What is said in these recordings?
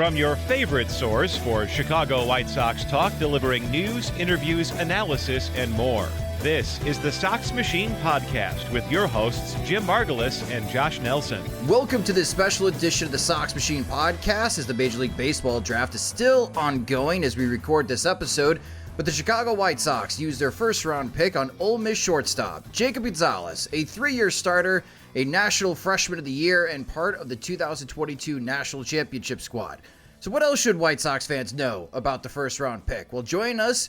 From your favorite source for Chicago White Sox talk, delivering news, interviews, analysis, and more. This is the Sox Machine Podcast with your hosts, Jim Margulis and Josh Nelson. Welcome to this special edition of the Sox Machine Podcast as the Major League Baseball draft is still ongoing as we record this episode. But the Chicago White Sox used their first-round pick on Ole Miss shortstop Jacob Gonzalez, a three-year starter, a National Freshman of the Year, and part of the 2022 National Championship squad. So what else should White Sox fans know about the first-round pick? Well, joining us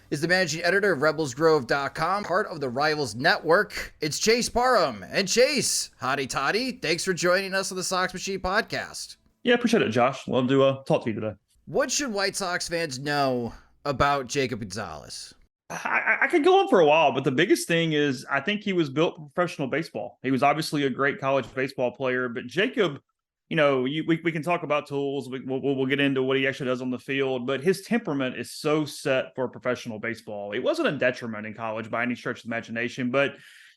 is the managing editor of RebelsGrove.com, part of the Rivals Network. It's Chase Parham. And Chase, hotty toddy, thanks for joining us on the Sox Machine Podcast. Yeah, appreciate it, Josh. Love to talk to you today. What should White Sox fans know about Jacob Gonzalez? I could go on for a while, but the biggest thing is I think he was built for professional baseball. He was obviously a great college baseball player, but Jacob, you know, we can talk about tools. We'll get into what he actually does on the field, but his temperament is so set for professional baseball. It wasn't a detriment in college by any stretch of the imagination, but,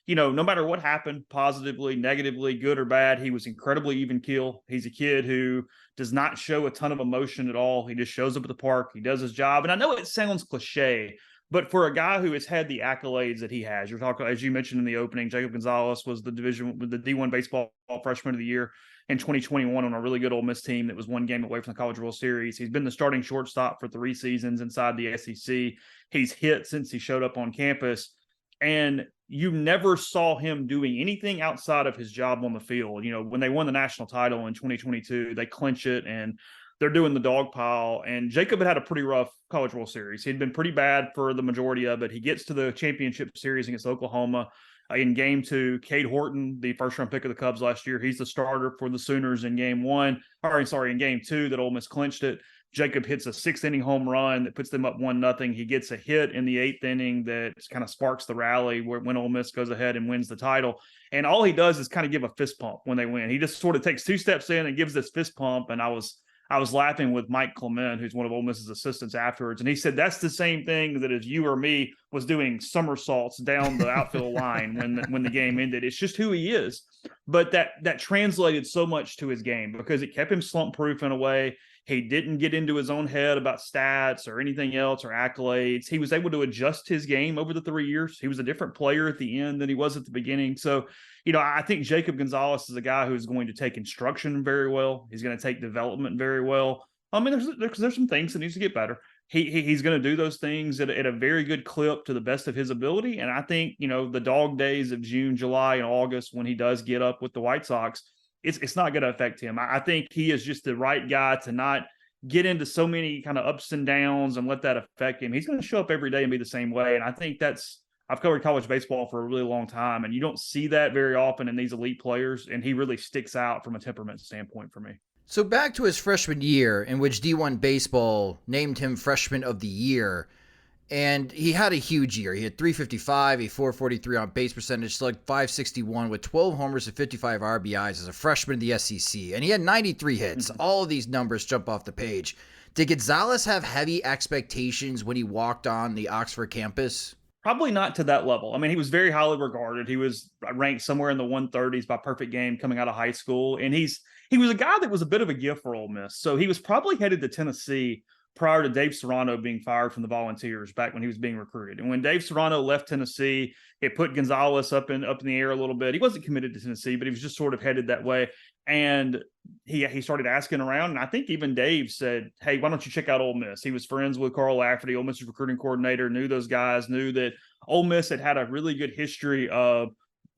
you know, no matter what happened, positively, negatively, good or bad, he was incredibly even keel. He's a kid who does not show a ton of emotion at all. He just shows up at the park. He does his job. And I know it sounds cliche, but for a guy who has had the accolades that he has, you're talking, as you mentioned in the opening, Jacob Gonzalez was the D1 baseball freshman of the year in 2021 on a really good Ole Miss team that was one game away from the College World Series. He's been the starting shortstop for 3 seasons inside the SEC. He's hit since he showed up on campus. And you never saw him doing anything outside of his job on the field. You know, when they won the national title in 2022, they clinch it and they're doing the dog pile. And Jacob had a pretty rough College World Series. He'd been pretty bad for the majority of it. He gets to the championship series against Oklahoma. In game 2, Cade Horton, the first-round pick of the Cubs last year, he's the starter for the Sooners in game 2 that Ole Miss clinched it. Jacob hits a 6th-inning home run that puts them up 1-0. He gets a hit in the 8th inning that kind of sparks the rally when Ole Miss goes ahead and wins the title. And all he does is kind of give a fist pump when they win. He just sort of takes 2 steps in and gives this fist pump. And I was laughing with Mike Clement, who's one of Ole Miss's assistants afterwards. And he said, that's the same thing that if you or me was doing somersaults down the outfield line when the game ended. It's just who he is. But that translated so much to his game because it kept him slump-proof in a way. He didn't get into his own head about stats or anything else or accolades. He was able to adjust his game over the 3 years. He was a different player at the end than he was at the beginning. So, you know, I think Jacob Gonzalez is a guy who's going to take instruction very well. He's going to take development very well. I mean, there's some things that needs to get better. He's going to do those things at a very good clip to the best of his ability. And I think, you know, the dog days of June, July, and August when he does get up with the White Sox, it's not going to affect him. I think he is just the right guy to not get into so many kind of ups and downs and let that affect him. He's going to show up every day and be the same way. And I think I've covered college baseball for a really long time, and you don't see that very often in these elite players. And he really sticks out from a temperament standpoint for me. So back to his freshman year in which D1 Baseball named him Freshman of the Year. And he had a huge year. He had 355, a 443 on base percentage, slugged .561 with 12 homers and 55 RBIs as a freshman in the SEC. And he had 93 hits. All of these numbers jump off the page. Did Gonzalez have heavy expectations when he walked on the Oxford campus? Probably not to that level. I mean, he was very highly regarded. He was ranked somewhere in the 130s by perfect game coming out of high school. And he was a guy that was a bit of a gift for Ole Miss. So he was probably headed to Tennessee prior to Dave Serrano being fired from the Volunteers back when he was being recruited. And when Dave Serrano left Tennessee, it put Gonzalez up in the air a little bit. He wasn't committed to Tennessee, but he was just sort of headed that way. And he started asking around. And I think even Dave said, hey, why don't you check out Ole Miss? He was friends with Carl Lafferty, Ole Miss's recruiting coordinator, knew those guys, knew that Ole Miss had a really good history of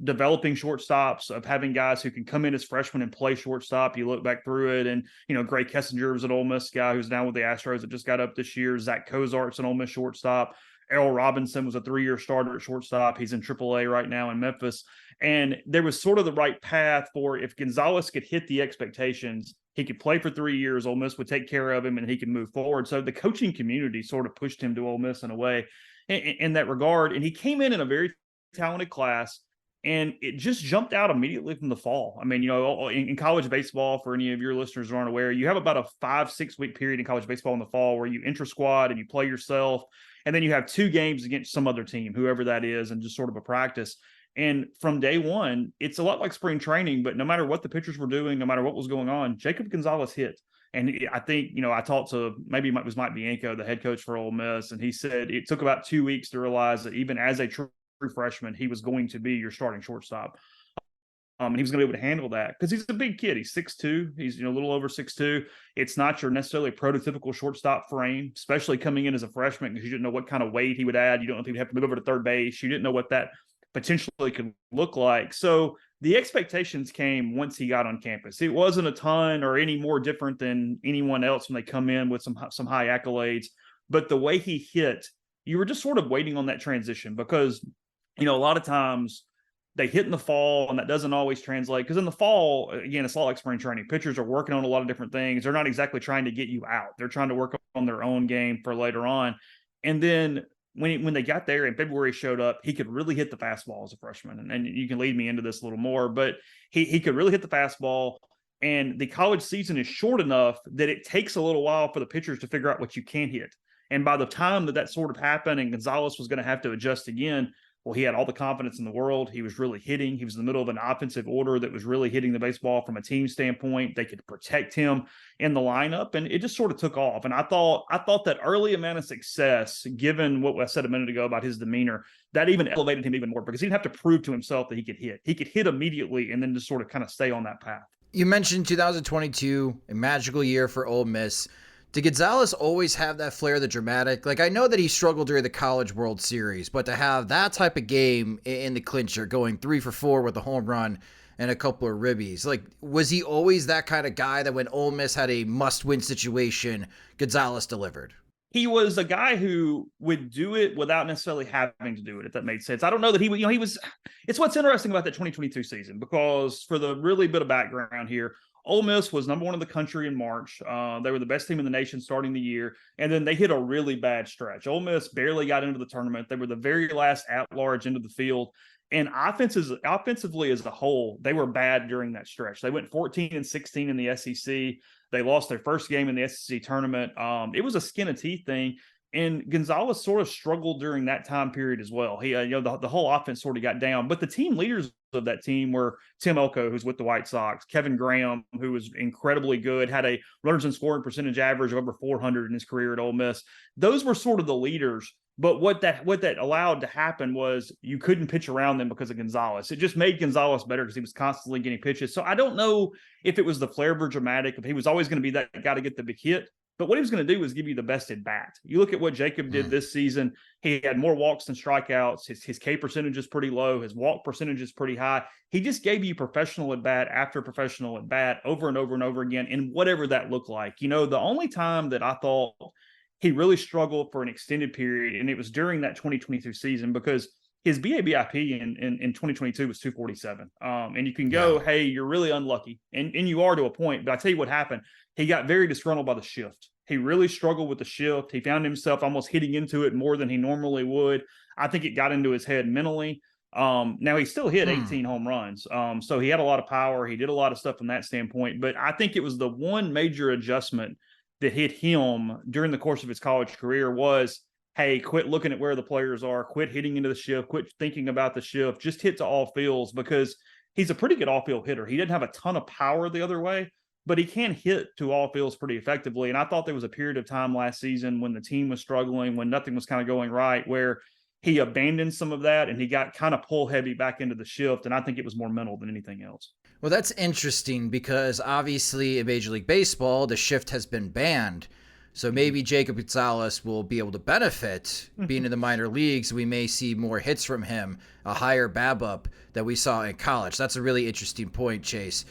developing shortstops, of having guys who can come in as freshmen and play shortstop. You look back through it, and, you know, Gray Kessinger was an Ole Miss guy who's now with the Astros that just got up this year. Zach Cozart's an Ole Miss shortstop. Errol Robinson was a 3-year starter at shortstop. He's in AAA right now in Memphis. And there was sort of the right path for if Gonzalez could hit the expectations, he could play for 3 years, Ole Miss would take care of him, and he could move forward. So the coaching community sort of pushed him to Ole Miss in a way in that regard. And he came in a very talented class. And it just jumped out immediately from the fall. I mean, you know, in college baseball, for any of your listeners who aren't aware, you have about a 5-6 week period in college baseball in the fall where you intra-squad and you play yourself. And then you have 2 games against some other team, whoever that is, and just sort of a practice. And from day one, it's a lot like spring training, but no matter what the pitchers were doing, no matter what was going on, Jacob Gonzalez hit. I think, I talked to maybe it was Mike Bianco, the head coach for Ole Miss, and he said it took about 2 weeks to realize that even as a true freshman, he was going to be your starting shortstop. And he was going to be able to handle that because he's a big kid. He's 6'2". He's a little over 6'2". It's not your necessarily prototypical shortstop frame, especially coming in as a freshman because you didn't know what kind of weight he would add. You don't know if he'd have to move over to third base. You didn't know what that potentially could look like. So the expectations came once he got on campus. It wasn't a ton or any more different than anyone else when they come in with some high accolades. But the way he hit, you were just sort of waiting on that transition because, a lot of times they hit in the fall and that doesn't always translate because in the fall, again, it's a lot like spring training. Pitchers are working on a lot of different things. They're not exactly trying to get you out. They're trying to work on their own game for later on. And then when they got there and February showed up, he could really hit the fastball as a freshman. And you can lead me into this a little more, but he could really hit the fastball. And the college season is short enough that it takes a little while for the pitchers to figure out what you can hit. And by the time that sort of happened and Gonzalez was going to have to adjust again, well, he had all the confidence in the world. He was really hitting. He was in the middle of an offensive order that was really hitting the baseball from a team standpoint. They could protect him in the lineup, and it just sort of took off. And I thought that early amount of success, given what I said a minute ago about his demeanor, that even elevated him even more because he didn't have to prove to himself that he could hit. He could hit immediately and then just sort of kind of stay on that path. You mentioned 2022, a magical year for Ole Miss. Did Gonzalez always have that flair, the dramatic? Like, I know that he struggled during the College World Series, but to have that type of game in the clincher, going 3 for 4 with a home run and a couple of ribbies, like, was he always that kind of guy that when Ole Miss had a must-win situation, Gonzalez delivered? He was a guy who would do it without necessarily having to do it, if that made sense. I don't know that he was, it's what's interesting about that 2022 season, because for the really bit of background here, Ole Miss was number 1 in the country in March. They were the best team in the nation starting the year, and then they hit a really bad stretch. Ole Miss barely got into the tournament. They were the very last at-large into the field, and offensively as a whole, they were bad during that stretch. They went 14-16 in the SEC. They lost their first game in the SEC tournament. It was a skin of teeth thing. And Gonzalez sort of struggled during that time period as well. He, the whole offense sort of got down. But the team leaders of that team were Tim Elko, who's with the White Sox, Kevin Graham, who was incredibly good, had a runners in scoring percentage average of over 400 in his career at Ole Miss. Those were sort of the leaders. But what that allowed to happen was you couldn't pitch around them because of Gonzalez. It just made Gonzalez better because he was constantly getting pitches. So I don't know if it was the flair for dramatic, if he was always going to be that guy to get the big hit. But what he was going to do was give you the best at bat. You look at what Jacob did this season. He had more walks than strikeouts. His K percentage is pretty low. His walk percentage is pretty high. He just gave you professional at bat after professional at bat over and over and over again, and whatever that looked like. The only time that I thought he really struggled for an extended period, and it was during that 2022 season, because his BABIP in 2022 was 247. And you can go, hey, you're really unlucky. And you are to a point. But I tell you what happened. He got very disgruntled by the shift. He really struggled with the shift. He found himself almost hitting into it more than he normally would. I think it got into his head mentally. Now, he still hit 18 home runs. So he had a lot of power. He did a lot of stuff from that standpoint. But I think it was the one major adjustment that hit him during the course of his college career was, hey, quit looking at where the players are, quit hitting into the shift, quit thinking about the shift, just hit to all fields, because he's a pretty good all-field hitter. He didn't have a ton of power the other way, but he can hit to all fields pretty effectively. And I thought there was a period of time last season when the team was struggling, when nothing was kind of going right, where he abandoned some of that and he got kind of pull heavy back into the shift. And I think it was more mental than anything else. Well, that's interesting because obviously in Major League Baseball, the shift has been banned. So maybe Jacob Gonzalez will be able to benefit being in the minor leagues. We may see more hits from him, a higher BABIP that we saw in college. That's a really interesting point, Chase.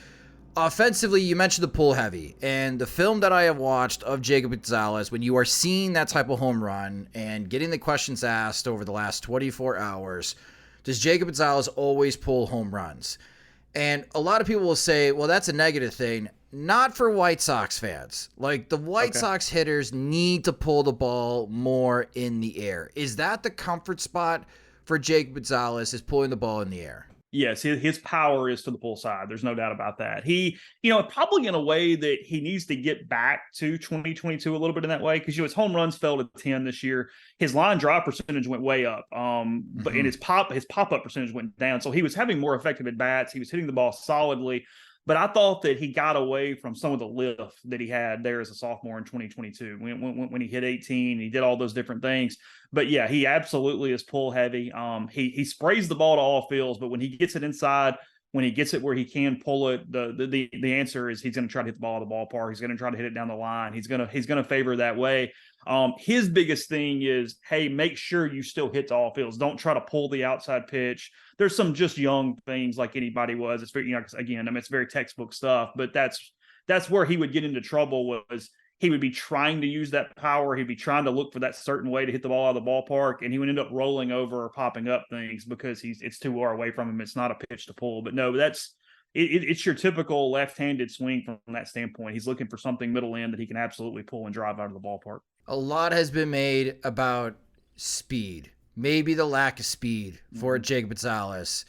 Offensively, you mentioned the pull heavy, and the film that I have watched of Jacob Gonzalez, when you are seeing that type of home run and getting the questions asked over the last 24 hours, does Jacob Gonzalez always pull home runs? And a lot of people will say, well, that's a negative thing. Not for White Sox fans. Like, the White Sox hitters need to pull the ball more in the air. Is that the comfort spot for Jacob Gonzalez, is pulling the ball in the air? Yes, his power is to the pull side. There's no doubt about that. He, probably in a way that he needs to get back to 2022 a little bit in that way, because his home runs fell to 10 this year. His line drive percentage went way up, but in his pop-up percentage went down. So he was having more effective at bats. He was hitting the ball solidly. But I thought that he got away from some of the lift that he had there as a sophomore in 2022 when he hit 18. He did all those different things. But yeah, he absolutely is pull heavy. He sprays the ball to all fields, but when he gets it inside, when he gets it where he can pull it, the answer is he's going to try to hit the ball at the ballpark. He's going to try to hit it down the line. He's going to favor that way. His biggest thing is, hey, make sure you still hit to all fields. Don't try to pull the outside pitch. There's some just young things like anybody was. It's very, again, I mean, it's very textbook stuff, but that's where he would get into trouble was he would be trying to use that power. He'd be trying to look for that certain way to hit the ball out of the ballpark, and he would end up rolling over or popping up things because it's too far away from him. It's not a pitch to pull. But no, it's your typical left-handed swing from that standpoint. He's looking for something middle end that he can absolutely pull and drive out of the ballpark. A lot has been made about speed, maybe the lack of speed for Jacob Gonzalez.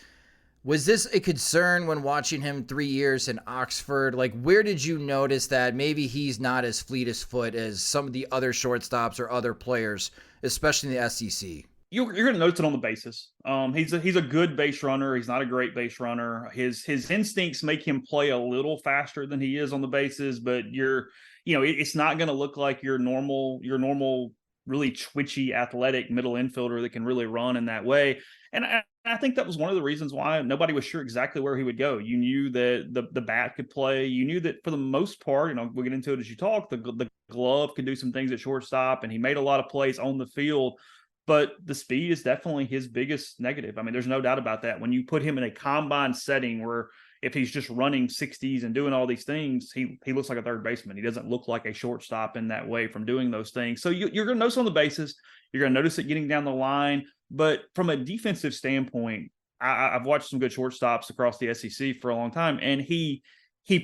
Was this a concern when watching him 3 years in Oxford? Like, where did you notice that maybe he's not as fleet as foot as some of the other shortstops or other players, especially in the SEC? You're going to notice it on the bases. He's a good base runner. He's not a great base runner. His instincts make him play a little faster than he is on the bases, but it's not going to look like your normal really twitchy, athletic middle infielder that can really run in that way. And I think that was one of the reasons why nobody was sure exactly where he would go. You knew that the bat could play. You knew that for the most part, we'll get into it as you talk, the glove could do some things at shortstop, and he made a lot of plays on the field. But the speed is definitely his biggest negative. I mean, there's no doubt about that. When you put him in a combine setting where if he's just running 60s and doing all these things, he looks like a third baseman. He doesn't look like a shortstop in that way from doing those things. So you're going to notice on the bases. You're going to notice it getting down the line. But from a defensive standpoint, I've watched some good shortstops across the SEC for a long time, and he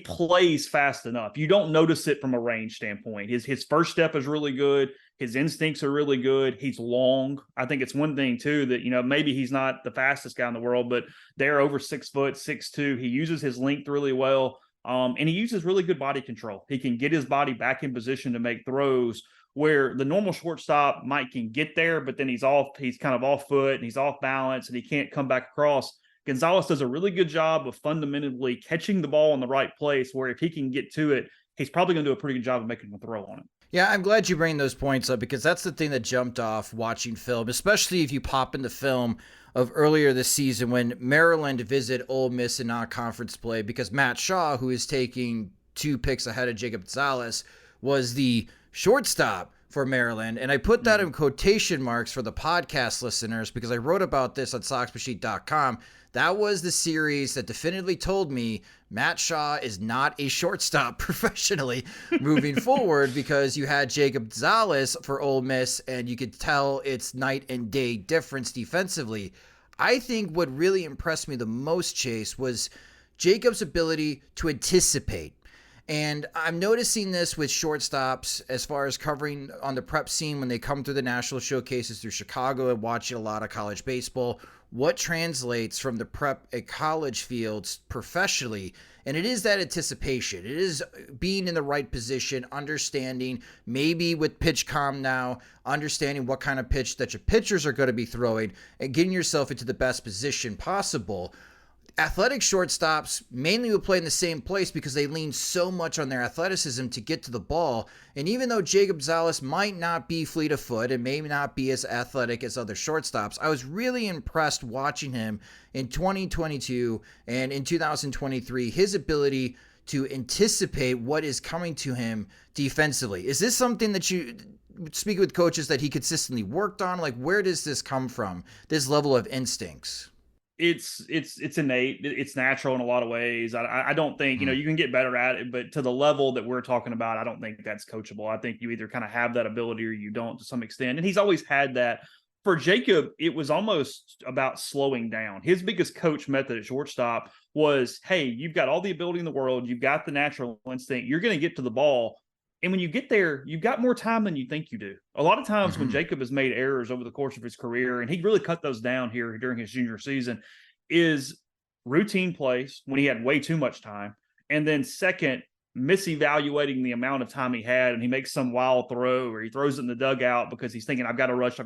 plays fast enough. You don't notice it from a range standpoint. His first step is really good. His instincts are really good. He's long. I think it's one thing too that, maybe he's not the fastest guy in the world, but they're over 6 foot, 6'2". He uses his length really well. And he uses really good body control. He can get his body back in position to make throws where the normal shortstop can get there, but then he's kind of off foot and he's off balance and he can't come back across. Gonzalez does a really good job of fundamentally catching the ball in the right place where if he can get to it, he's probably going to do a pretty good job of making a throw on it. Yeah, I'm glad you bring those points up because that's the thing that jumped off watching film, especially if you pop in the film of earlier this season when Maryland visited Ole Miss in non-conference play because Matt Shaw, who is taking 2 picks ahead of Jacob Gonzalez, was the shortstop for Maryland. And I put that in quotation marks for the podcast listeners because I wrote about this on SoxMachine.com. That was the series that definitively told me Matt Shaw is not a shortstop professionally moving forward because you had Jacob Gonzalez for Ole Miss and you could tell it's night and day difference defensively. I think what really impressed me the most, Chase, was Jacob's ability to anticipate. And I'm noticing this with shortstops as far as covering on the prep scene when they come through the national showcases through Chicago and watching a lot of college baseball. What translates from the prep at college fields professionally, and it is that anticipation. It is being in the right position, understanding maybe with pitch comm now, understanding what kind of pitch that your pitchers are going to be throwing and getting yourself into the best position possible. Athletic shortstops mainly will play in the same place because they lean so much on their athleticism to get to the ball. And even though Jacob Gonzalez might not be fleet of foot and may not be as athletic as other shortstops, I was really impressed watching him in 2022 and in 2023, his ability to anticipate what is coming to him defensively. Is this something that you speak with coaches that he consistently worked on? Like, where does this come from, this level of instincts? It's innate. It's natural in a lot of ways. I don't think, you can get better at it, but to the level that we're talking about, I don't think that's coachable. I think you either kind of have that ability or you don't to some extent. And he's always had that. For Jacob, it was almost about slowing down. His biggest coach method at shortstop was, hey, you've got all the ability in the world. You've got the natural instinct. You're going to get to the ball. And when you get there, you've got more time than you think you do. A lot of times when Jacob has made errors over the course of his career, and he really cut those down here during his junior season, is routine plays when he had way too much time. And then second, misevaluating the amount of time he had, and he makes some wild throw or he throws it in the dugout because he's thinking, I've got to rush,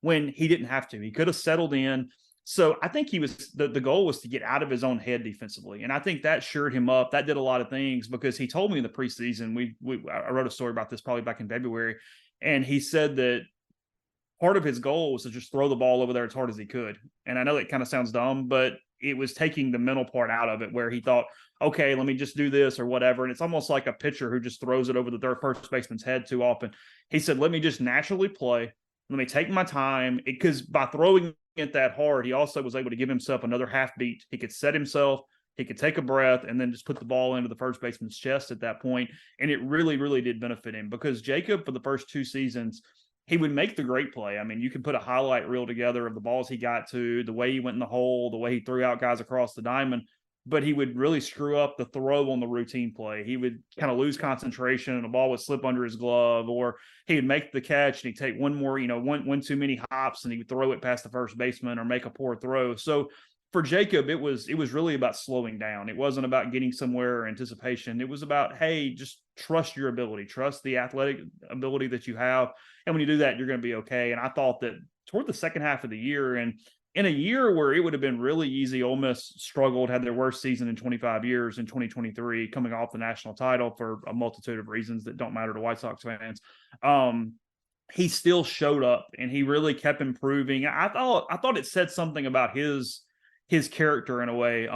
when he didn't have to. He could have settled in, So I think the goal was to get out of his own head defensively. And I think that shored him up. That did a lot of things because he told me in the preseason, I wrote a story about this probably back in February. And he said that part of his goal was to just throw the ball over there as hard as he could. And I know that kind of sounds dumb, but it was taking the mental part out of it where he thought, okay, let me just do this or whatever. And it's almost like a pitcher who just throws it over the first baseman's head too often. He said, let me just naturally play. Let me take my time, because by throwing it that hard, he also was able to give himself another half beat. He could set himself, he could take a breath, and then just put the ball into the first baseman's chest at that point. And it really, really did benefit him, because Jacob, for the first 2 seasons, he would make the great play. I mean, you can put a highlight reel together of the balls he got to, the way he went in the hole, the way he threw out guys across the diamond, but he would really screw up the throw on the routine play. He would kind of lose concentration and the ball would slip under his glove, or he would make the catch and he'd take one more, one too many hops and he would throw it past the first baseman or make a poor throw. So for Jacob, it was really about slowing down. It wasn't about getting somewhere or anticipation. It was about, hey, just trust your ability, trust the athletic ability that you have. And when you do that, you're going to be okay. And I thought that toward the second half of the year, and in a year where it would have been really easy, Ole Miss struggled, had their worst season in 25 years in 2023, coming off the national title for a multitude of reasons that don't matter to White Sox fans. He still showed up and he really kept improving. I thought it said something about his character in a way.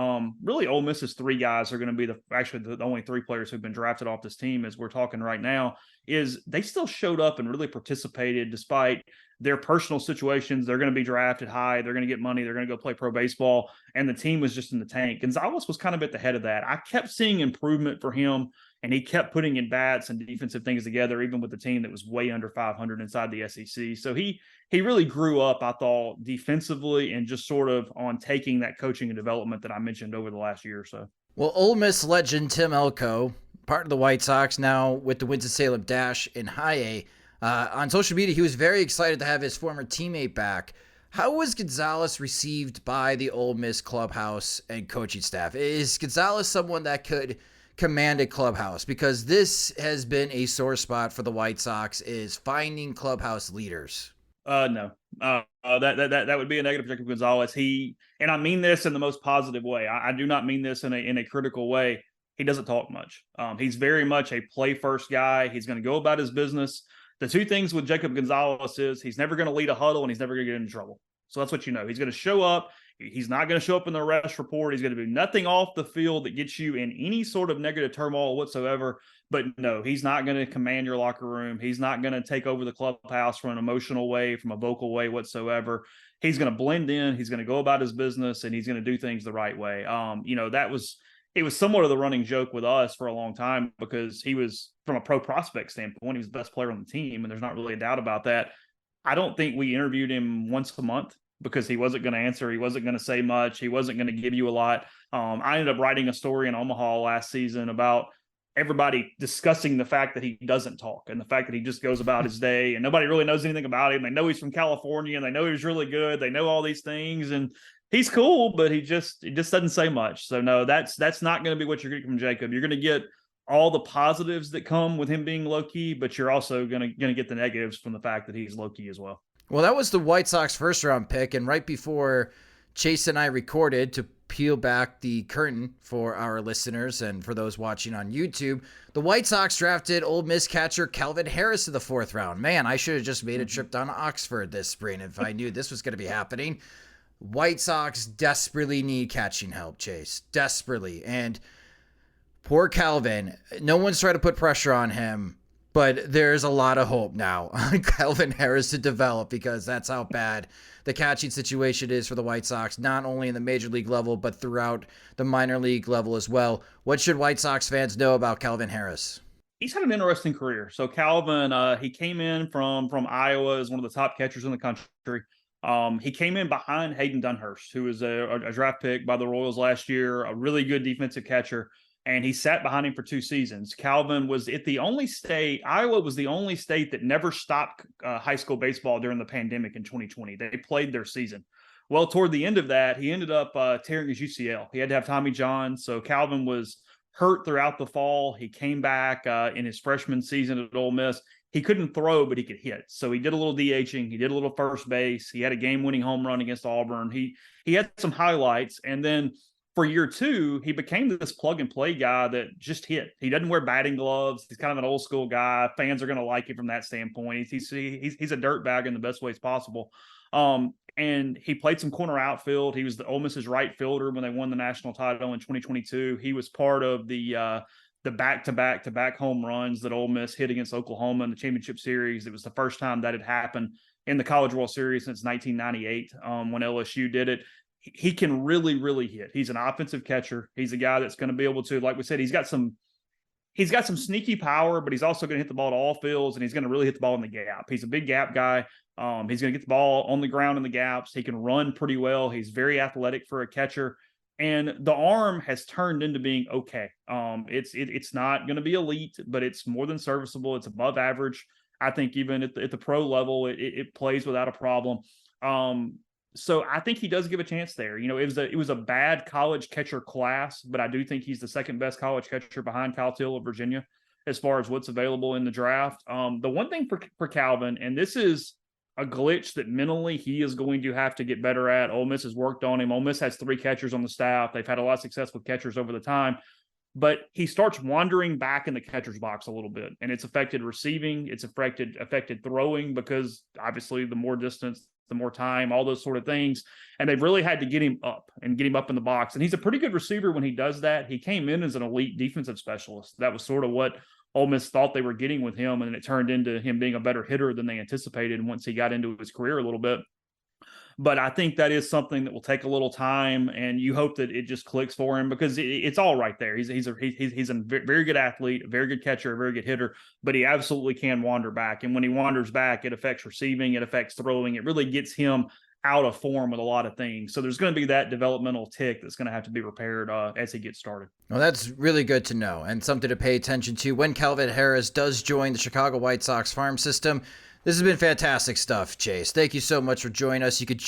Really, Ole Miss's 3 guys are going to be the only 3 players who've been drafted off this team as we're talking right now. Is they still showed up and really participated despite their personal situations. They're going to be drafted high. They're going to get money. They're going to go play pro baseball. And the team was just in the tank. Gonzalez was kind of at the head of that. I kept seeing improvement for him, and he kept putting in bats and defensive things together, even with the team that was way under 500 inside the SEC. So he really grew up, I thought, defensively and just sort of on taking that coaching and development that I mentioned over the last year or so. Well, Ole Miss legend Tim Elko, part of the White Sox now with the Winston-Salem Dash in High A. On social media, he was very excited to have his former teammate back. How was Gonzalez received by the Ole Miss clubhouse and coaching staff? Is Gonzalez someone that could command a clubhouse? Because this has been a sore spot for the White Sox, is finding clubhouse leaders. No. That would be a negative for Jacob Gonzalez. And I mean this in the most positive way. I do not mean this in a critical way. He doesn't talk much. He's very much a play first guy. He's going to go about his business. The 2 things with Jacob Gonzalez is he's never going to lead a huddle and he's never going to get into trouble. So that's what you know. He's going to show up. He's not going to show up in the arrest report. He's going to do nothing off the field that gets you in any sort of negative turmoil whatsoever. But no, he's not going to command your locker room. He's not going to take over the clubhouse from an emotional way, from a vocal way whatsoever. He's going to blend in. He's going to go about his business, and he's going to do things the right way. It was somewhat of the running joke with us for a long time, because he was, from a pro prospect standpoint, he was the best player on the team, and there's not really a doubt about that. I don't think we interviewed him once a month because he wasn't going to answer. He wasn't going to say much. He wasn't going to give you a lot. I ended up writing a story in Omaha last season about everybody discussing the fact that he doesn't talk and the fact that he just goes about his day and nobody really knows anything about him. They know he's from California and they know he's really good. They know all these things, and he's cool, but he just doesn't say much. So no, that's not going to be what you're getting from Jacob. You're going to get all the positives that come with him being low key, but you're also going to get the negatives from the fact that he's low key as well. Well, that was the White Sox first round pick, and right before Chase and I recorded, to peel back the curtain for our listeners and for those watching on YouTube, the White Sox drafted Ole Miss catcher Calvin Harris in the 4th round. Man, I should have just made a trip down to Oxford this spring if I knew this was going to be happening. White Sox desperately need catching help, Chase. Desperately. And poor Calvin, no one's trying to put pressure on him, but there's a lot of hope now on Calvin Harris to develop, because that's how bad the catching situation is for the White Sox, not only in the major league level, but throughout the minor league level as well. What should White Sox fans know about Calvin Harris? He's had an interesting career. So Calvin, he came in from Iowa as one of the top catchers in the country. He came in behind Hayden Dunhurst, who was a draft pick by the Royals last year, a really good defensive catcher, and he sat behind him for 2 seasons. Calvin was at the only state, Iowa was the only state that never stopped high school baseball during the pandemic in 2020. They played their season. Well, toward the end of that, he ended up tearing his UCL. He had to have Tommy John, so Calvin was hurt throughout the fall. He came back in his freshman season at Ole Miss. he couldn't throw, but he could hit. So he did a little DHing. He did a little first base. He had a game-winning home run against Auburn. He had some highlights. And then for year 2, he became this plug-and-play guy that just hit. He doesn't wear batting gloves. He's kind of an old-school guy. Fans are going to like him from that standpoint. He's a dirtbag in the best ways possible. And he played some corner outfield. He was the Ole Miss's right fielder when they won the national title in 2022. He was part of the back-to-back home runs that Ole Miss hit against Oklahoma in the championship series. It was the first time that had happened in the College World Series since 1998 when LSU did it. He can really, really hit. He's an offensive catcher. He's a guy that's going to be able to, like we said, he's got some sneaky power, but he's also going to hit the ball to all fields, and he's going to really hit the ball in the gap. He's a big gap guy. He's going to get the ball on the ground in the gaps. He can run pretty well. He's very athletic for a catcher. And the arm has turned into being okay. It's not going to be elite, but it's more than serviceable. It's above average. I think even at the pro level, it plays without a problem. So I think he does give a chance there. You know, it was a bad college catcher class, but I do think he's the second best college catcher behind Kyle Till of Virginia as far as what's available in the draft. The one thing for Calvin, and this is a glitch that mentally he is going to have to get better at. Ole Miss has worked on him. Ole Miss has 3 catchers on the staff. They've had a lot of success with catchers over the time, but he starts wandering back in the catcher's box a little bit, and it's affected receiving. It's affected throwing because obviously the more distance, the more time, all those sort of things. And they've really had to get him up in the box. And he's a pretty good receiver when he does that. He came in as an elite defensive specialist. That was sort of what Ole Miss thought they were getting with him, and it turned into him being a better hitter than they anticipated once he got into his career a little bit. But I think that is something that will take a little time, and you hope that it just clicks for him because it's all right there. He's a very good athlete, a very good catcher, a very good hitter, but he absolutely can wander back. And when he wanders back, it affects receiving, it affects throwing. It really gets him out of form with a lot of things. So there's going to be that developmental tick that's going to have to be repaired as he gets started. Well, that's really good to know and something to pay attention to when Calvin Harris does join the Chicago White Sox farm system. This has been fantastic stuff, Chase. Thank you so much for joining us. You could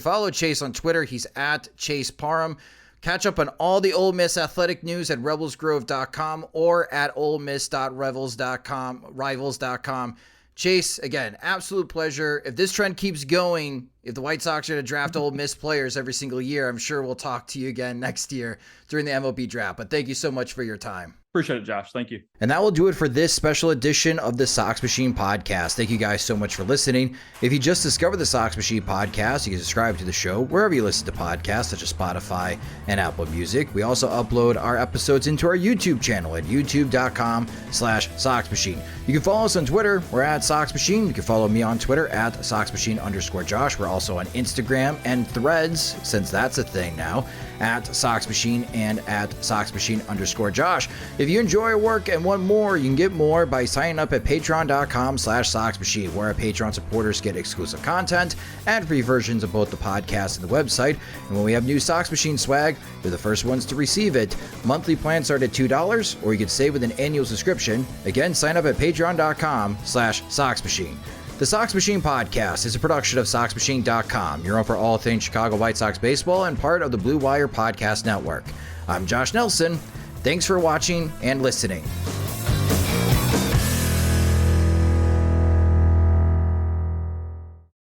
follow Chase on Twitter. He's at Chase Parham. Catch up on all the Ole Miss athletic news at rebelsgrove.com or at olemiss.rivals.com. Chase, again, absolute pleasure. If this trend keeps going, if the White Sox are going to draft Ole Miss players every single year, I'm sure we'll talk to you again next year during the MLB draft. But thank you so much for your time. Appreciate it, Josh. Thank you. And that will do it for this special edition of the Sox Machine Podcast. Thank you guys so much for listening. If you just discovered the Sox Machine Podcast, you can subscribe to the show wherever you listen to podcasts, such as Spotify and Apple Music. We also upload our episodes into our YouTube channel at youtube.com/Sox Machine. You can follow us on Twitter. We're at Sox Machine. You can follow me on Twitter at SoxMachine_Josh. We're also on Instagram and Threads, since that's a thing now, at Sox Machine and at SoxMachine_Josh. If you enjoy our work and want more, you can get more by signing up at patreon.com/Sox Machine, where our Patreon supporters get exclusive content and free versions of both the podcast and the website. And when we have new Sox Machine swag, you're the first ones to receive it. Monthly plans start at $2, or you can save with an annual subscription. Again, sign up at patreon.com/Sox Machine. The Sox Machine Podcast is a production of SoxMachine.com, your home for all things Chicago White Sox baseball and part of the Blue Wire Podcast Network. I'm Josh Nelson. Thanks for watching and listening.